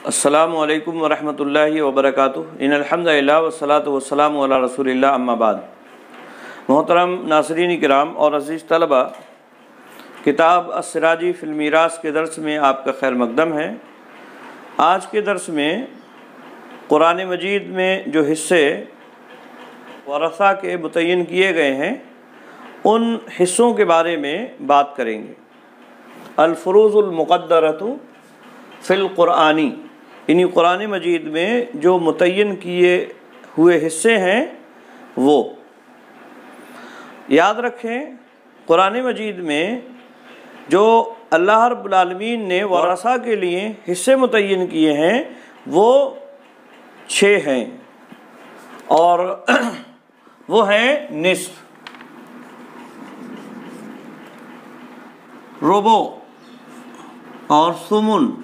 अस्सलामु अलैकुम वरहमतुल्लाहि वबरकातुहू। इन्नल हम्दुलिल्लाह वस्सलातु वस्सलामु अला रसूलिल्लाह अम्मा बाद। मोहतरम नाज़रीन किराम और अज़ीज़ तलबा, किताब अस्सिराजी फ़िल मीरास के दर्स में आपका खैर मक़दम है। आज के दर्स में कुरान मजीद में जो हिस्से वरसा के मुतय्यन किए गए हैं उन हिस्सों के बारे में बात करेंगे। अल-फ़ुरूज़ुल मुक़द्दरतु फ़िल क़ुरआनी, इन्हीं कुरान मजीद में जो मुतय्यन किए हुए हिस्से हैं वो याद रखें। कुरान मजीद में जो अल्लाह रब्बुल आलमीन ने वरसा के लिए हिस्से मुतय्यन किए हैं वो 6 हैं और वो हैं निस्फ़, रुबो और सुमुन,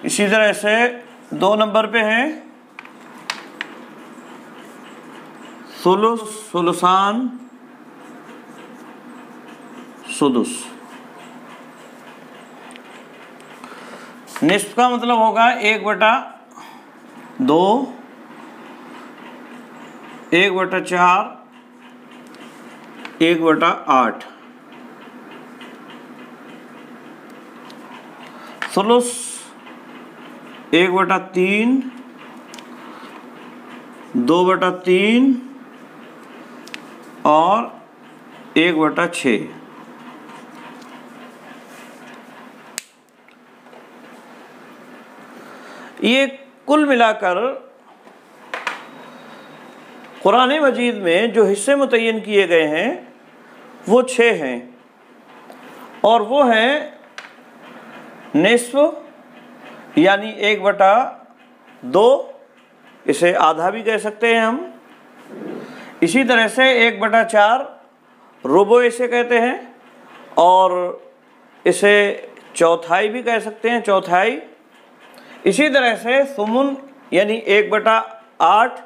इसी तरह से 2 नंबर पे हैं सुलुस, सुलुसान, सुदुस। निस्फ़ का मतलब होगा 1/2, 1/4, 1/8। सुलुस 1/3, 2/3 और 1/6। ये कुल मिलाकर कुरान मजीद में जो हिस्से मुतय्यन किए गए हैं वो 6 हैं और वो हैं निस्फ़ यानी 1/2, इसे आधा भी कह सकते हैं हम। इसी तरह से 1/4 रुबो इसे कहते हैं और इसे चौथाई भी कह सकते हैं, चौथाई। इसी तरह से सुमुन यानी 1/8,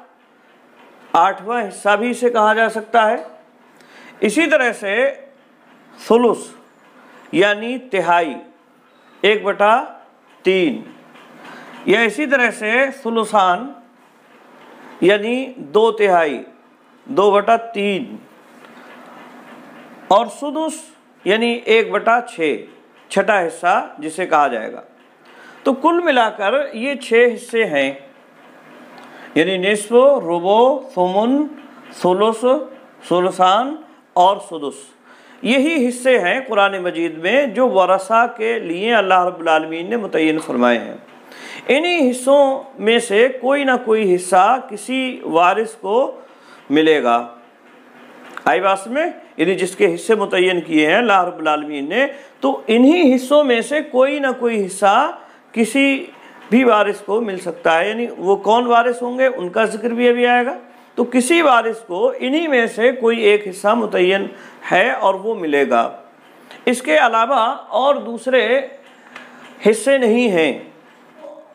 8वां हिस्सा भी इसे कहा जा सकता है। इसी तरह से सुलुस यानी तिहाई 1/3, या इसी तरह से सुलुसान यानी 2/3, 2/3 और सुदुस यानी 1/6, छठा हिस्सा जिसे कहा जाएगा। तो कुल मिलाकर ये 6 हिस्से हैं, यानी निस्फ़, रुबो, सुमुन, सुलुस, सुलुसान और सुदुस। यही हिस्से हैं कुरान मजीद में जो वरसा के लिए अल्लाह रब्बुल आलमीन ने मुतय्यन फरमाए हैं। इन्हीं हिस्सों में से कोई ना कोई हिस्सा किसी वारिस को मिलेगा। आई बात में, यानी जिसके हिस्से मुतय्यन किए हैं अल्लाह रब्बुल आलमीन ने, तो इन्हीं हिस्सों में से कोई ना कोई हिस्सा किसी भी वारिस को मिल सकता है। यानी वो कौन वारिस होंगे उनका जिक्र भी अभी आएगा। तो किसी वारिस को इन्हीं में से कोई एक हिस्सा मुतय्यन है और वो मिलेगा। इसके अलावा और दूसरे हिस्से नहीं हैं।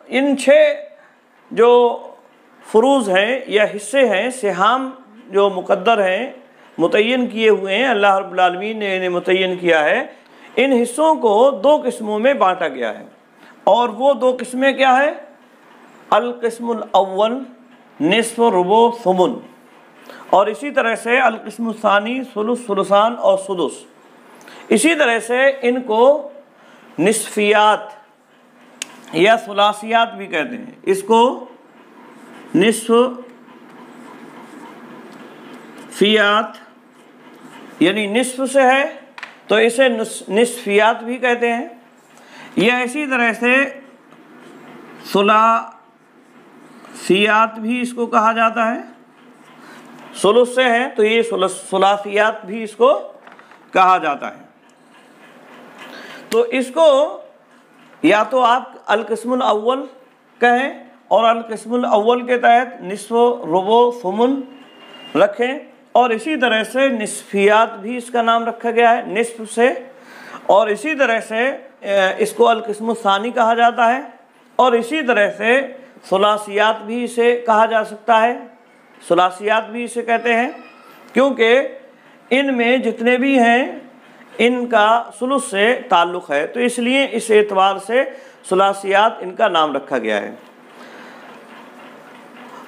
इन 6 जो फ़ुरूज़ हैं या हिस्से हैं, सिहाम जो मुक़द्दर हैं, मुतय्यन किए हुए हैं, अल्लाह रब्बुल आलमीन ने इन्हें मुतय्यन किया है। इन हिस्सों को 2 किस्मों में बांटा गया है और वो 2 किस्में क्या है? अल-क़िस्मुल अव्वल निस्फ़, रुबो, सुमुन, और इसी तरह से अल-क़िस्मुस सानी सुलुस, सुलुसान और सुदुस। इसी तरह से इनको निस्फ़ियात या सुलासियात भी कहते हैं। इसको निस्फ़ियात यानी निस्फ़ से है तो इसे निस्फ़ियात भी कहते हैं, या इसी तरह से सुलासियात भी इसको कहा जाता है। सुलुस से है तो ये सुलासियात भी इसको कहा जाता है। तो इसको या तो आप अल-क़िस्मुल अव्वल कहें और अल-क़िस्मुल अव्वल के तहत निस्फ़, रुबो, सुमुन रखें, और इसी तरह से निस्फ़ियात भी इसका नाम रखा गया है निस्फ़ से, और इसी तरह से इसको अल-क़िस्मुस सानी कहा जाता है, और इसी तरह से सुलासियात भी इसे कहा जा सकता है, सुलासियात भी इसे कहते हैं। क्योंकि इनमें जितने भी हैं इनका सुलुस से ताल्लुक़ है, तो इसलिए इस एतबार से सुलासियात इनका नाम रखा गया है।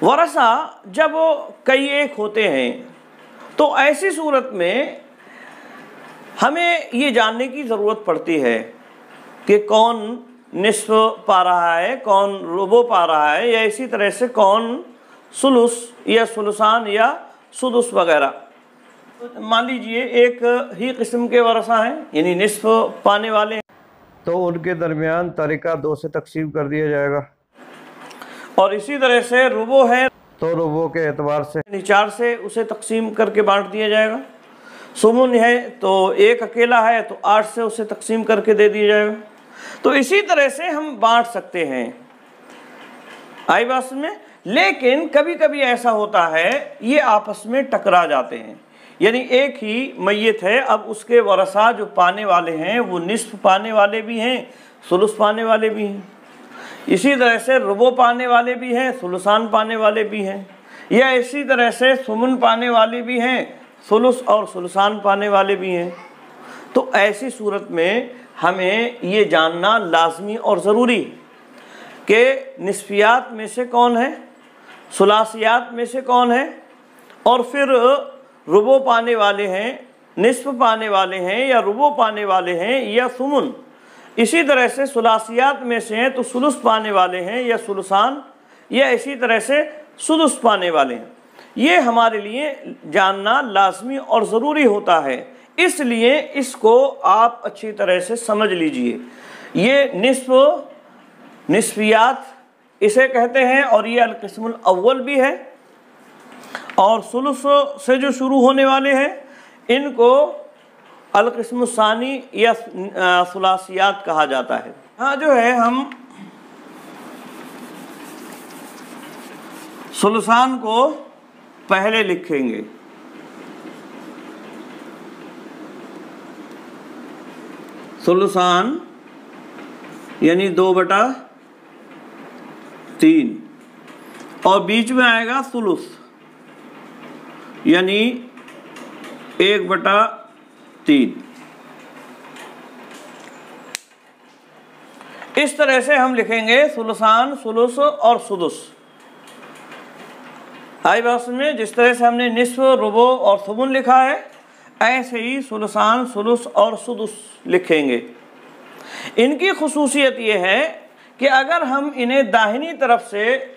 वरसा जब कई एक होते हैं तो ऐसी सूरत में हमें ये जानने की ज़रूरत पड़ती है कि कौन निस्फ पा रहा है, कौन रुबो पा रहा है, या इसी तरह से कौन सुलुस या सुलुसान या सुदुस वगैरह। मान लीजिए एक ही किस्म के वरसा हैं, यानी निस्फ पाने वाले हैं, तो उनके दरमियान तरीका 2 से तकसीम कर दिया जाएगा। और इसी तरह से रुबो है तो रुबो के एतबार से 4 से उसे तकसीम करके बांट दिया जाएगा। सुमुन है तो एक अकेला है तो 8 से उसे तकसीम करके दे दिया जाएगा। तो इसी तरह से हम बांट सकते हैं। आई बात में, लेकिन कभी कभी ऐसा होता है ये आपस में टकरा जाते हैं, यानी एक ही मैयत है, अब उसके वरसा जो पाने वाले हैं वो निस्फ पाने वाले भी हैं, सुलुस पाने वाले भी हैं, इसी तरह से रुबो पाने वाले भी हैं, सुलुसान पाने वाले भी हैं, या इसी तरह से सुमुन पाने वाले भी हैं, सुलुस और सुलुसान पाने वाले भी हैं। तो ऐसी सूरत में हमें ये जानना लाजमी और ज़रूरी कि निस्फियात में से कौन है, सुलासियात में से कौन है, और फिर रुबो पाने वाले हैं, निस्फ पाने वाले हैं, या रुबो पाने वाले हैं, या सुमुन। इसी तरह से सुलासियात में से हैं तो सुलुस पाने वाले हैं या सुलुसान, या इसी तरह से सुदुस पाने वाले हैं। ये हमारे लिए जानना लाजमी और ज़रूरी होता है, इसलिए इसको आप अच्छी तरह से समझ लीजिए। ये निस्फियात इसे कहते हैं, और ये अल-क़िस्मुल अव्वल भी है, और सुलुस से जो शुरू होने वाले हैं इनको अल-क़िस्मुस सानी या सुलासियात कहा जाता है। हाँ, जो है हम सुलुसान को पहले लिखेंगे। सुलुसान यानी 2/3, और बीच में आएगा सुलुस यानी 1/3। इस तरह से हम लिखेंगे सुलुसान, सुलुस और सुदुस। आई बात में, जिस तरह से हमने निस्फ, रुबो और सुमुन लिखा है, ऐसे ही सुलुसान, सुलुस और सुदुस लिखेंगे। इनकी खुसूसियत ये है कि अगर हम इन्हें दाहिनी तरफ से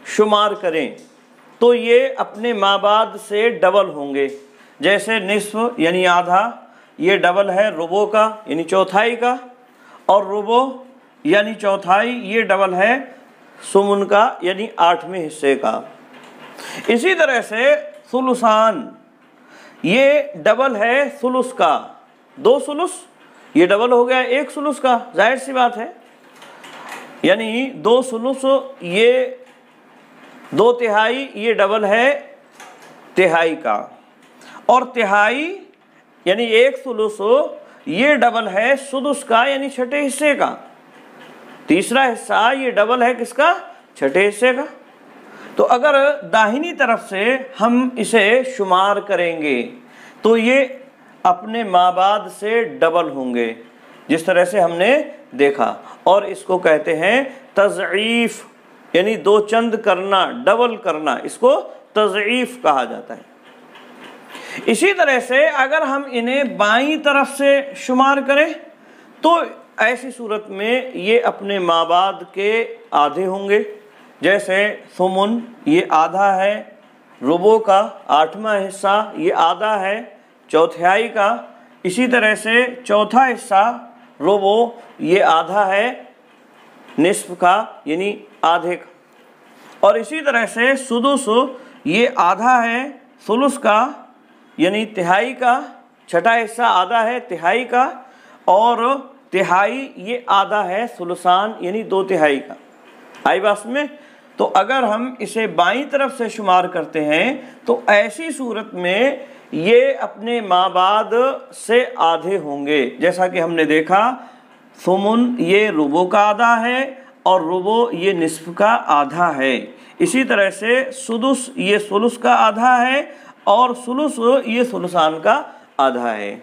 शुमार करें तो ये अपने माबाद से डबल होंगे। जैसे निस्फ यानी आधा, ये डबल है रुबो का यानी चौथाई का, और रुबो यानी चौथाई ये डबल है सुमुन का यानी 8वें हिस्से का। इसी तरह से सुलुसान ये डबल है सुलुस का, 2 सुलुस ये डबल हो गया 1 सुलुस का, जाहिर सी बात है, यानी 2 सुलुस ये 2 तिहाई ये डबल है तिहाई का, और तिहाई यानी 1 सुलुस ये डबल है सुदुस का यानी 6ठे हिस्से का। तीसरा हिस्सा ये डबल है किसका, 6ठे हिस्से का। तो अगर दाहिनी तरफ से हम इसे शुमार करेंगे तो ये अपने माबाद से डबल होंगे, जिस तरह से हमने देखा, और इसको कहते हैं तज़ईफ़, यानी 2 चंद करना, डबल करना, इसको तज़ईफ़ कहा जाता है। इसी तरह से अगर हम इन्हें बाईं तरफ से शुमार करें तो ऐसी सूरत में ये अपने माबाद के आधे होंगे। जैसे सुमुन ये आधा है रुबो का, 8वां हिस्सा ये आधा है चौथाई का, इसी तरह से चौथा हिस्सा रुबो ये आधा है निस्फ का यानी आधे का, और इसी तरह से सुदुस ये आधा है सुलुस का यानी तिहाई का, 6ठा हिस्सा आधा है तिहाई का, और तिहाई ये आधा है सुलुसान यानी 2 तिहाई का। आई बात में, तो अगर हम इसे बाईं तरफ से शुमार करते हैं तो ऐसी सूरत में ये अपने माबाद से आधे होंगे। जैसा कि हमने देखा सुमुन ये रुबो का आधा है और रुबो ये निस्फ का आधा है। इसी तरह से सुदुस ये सुलुस का आधा है और सुलुस ये सुलसान का आधा है।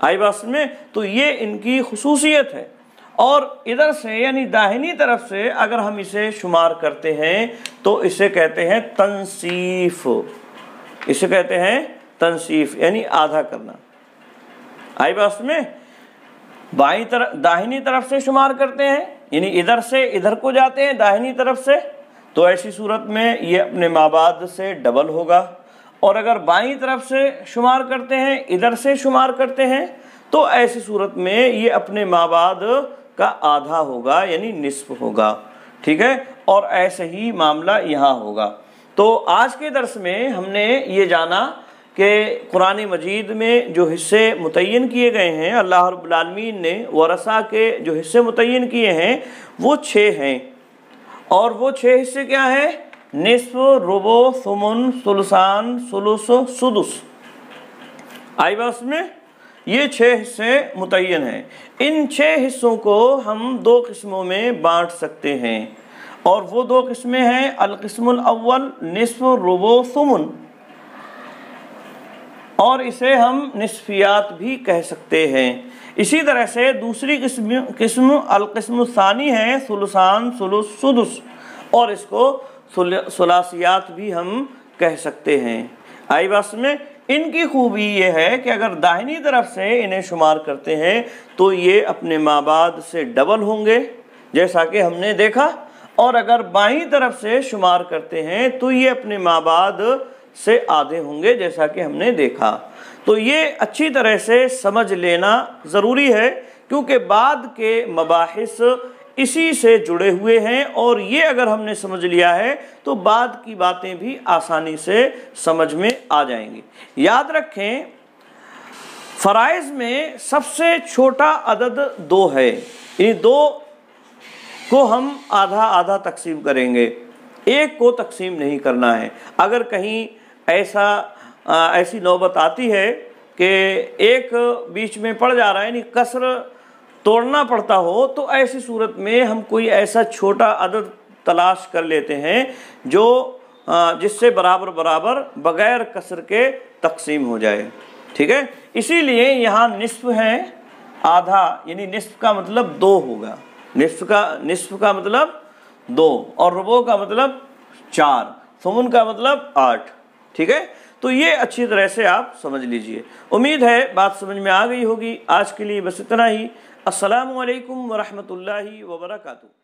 आई बात में, तो ये इनकी खुसूसियत है। और इधर से यानी दाहिनी तरफ से अगर हम इसे शुमार करते हैं तो इसे कहते हैं तंसीफ, इसे कहते हैं तंसीफ यानी आधा करना। आई बात में, बाईं तरफ दाहिनी तरफ से शुमार करते हैं यानी इधर से इधर को जाते हैं दाहिनी तरफ से, तो ऐसी सूरत में ये अपने माबाद से डबल होगा। और अगर बाईं तरफ से शुमार करते हैं, इधर से शुमार करते हैं, तो ऐसी सूरत में ये अपने माबाद का आधा होगा यानी निस्फ होगा। ठीक है, और ऐसे ही मामला यहाँ होगा। तो आज के दर्स में हमने ये जाना कि कुरान मजीद में जो हिस्से मुतय्यन किए गए हैं, अल्लाह रब्बुल आलमीन ने वरसा के जो हिस्से मुतय्यन किए हैं वो 6 हैं। और वो 6 हिस्से क्या हैं? निस्फ, रुबो, सुमुन, सुलसान, सुलुस, सुदुस। आई बात में, ये 6 हिस्से मुतय्यन हैं। इन 6 हिस्सों को हम 2 किस्मों में बांट सकते हैं, और वो 2 किस्में हैं अल-किस्मुल अव्वल निस्फ, रुबो, सुमुन, और इसे हम निस्फियात भी कह सकते हैं। इसी तरह से दूसरी किस्म अल-किस्मुल सानी है सुलसान, सुलुस, सुदुस, और इसको सुलासियात भी हम कह सकते हैं। आई बात में, इनकी खूबी ये है कि अगर दाहिनी तरफ से इन्हें शुमार करते हैं तो ये अपने माबाद से डबल होंगे जैसा कि हमने देखा, और अगर बाईं तरफ से शुमार करते हैं तो ये अपने माबाद से आधे होंगे जैसा कि हमने देखा। तो ये अच्छी तरह से समझ लेना ज़रूरी है, क्योंकि बाद के मबाहिस इसी से जुड़े हुए हैं, और ये अगर हमने समझ लिया है तो बाद की बातें भी आसानी से समझ में आ जाएंगी। याद रखें, फ़राइज़ में सबसे छोटा अदद 2 है। इन 2 को हम आधा आधा तकसीम करेंगे, एक को तकसीम नहीं करना है। अगर कहीं ऐसी नौबत आती है कि एक बीच में पड़ जा रहा है यानी कसर तोड़ना पड़ता हो, तो ऐसी सूरत में हम कोई ऐसा छोटा अदद तलाश कर लेते हैं जो जिससे बराबर बराबर बग़ैर कसर के तकसीम हो जाए। ठीक है, इसीलिए यहाँ निस्फ है आधा, यानी निस्फ का मतलब 2 होगा। निस्फ का मतलब 2, और रुबो का मतलब 4, सुमुन का मतलब 8। ठीक है, तो ये अच्छी तरह से आप समझ लीजिए। उम्मीद है बात समझ में आ गई होगी। आज के लिए बस इतना ही। अस्सलामु अलैकुम व रहमतुल्लाहि व बरकातुहू।